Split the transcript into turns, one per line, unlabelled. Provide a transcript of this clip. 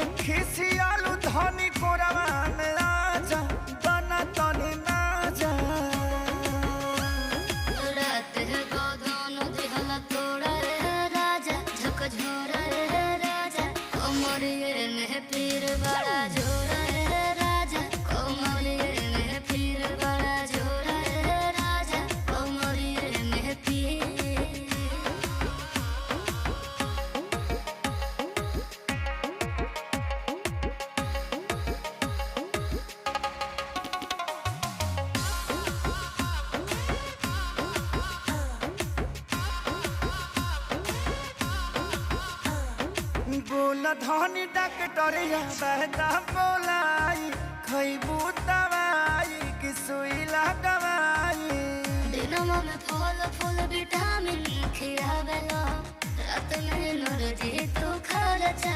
खिसियालू धनी कोरवान आजा बना तनी ना जा।
रात है गोदान दिहला तोड़ा रे राजा झकझोरा रे राजा कोमरिए में पीर बड़ा जोरा रे राजा कोमरिए में पीर बड़ा जोरा रे राजा कोमरिए में पीर।
बोला धनी डॉक्टरिया बहता बोलाई खैबू दवाई कि सुई लगवाई।
दिनमा में फल फूल विटामिन खियावेला रात में नरजी तू खर्चा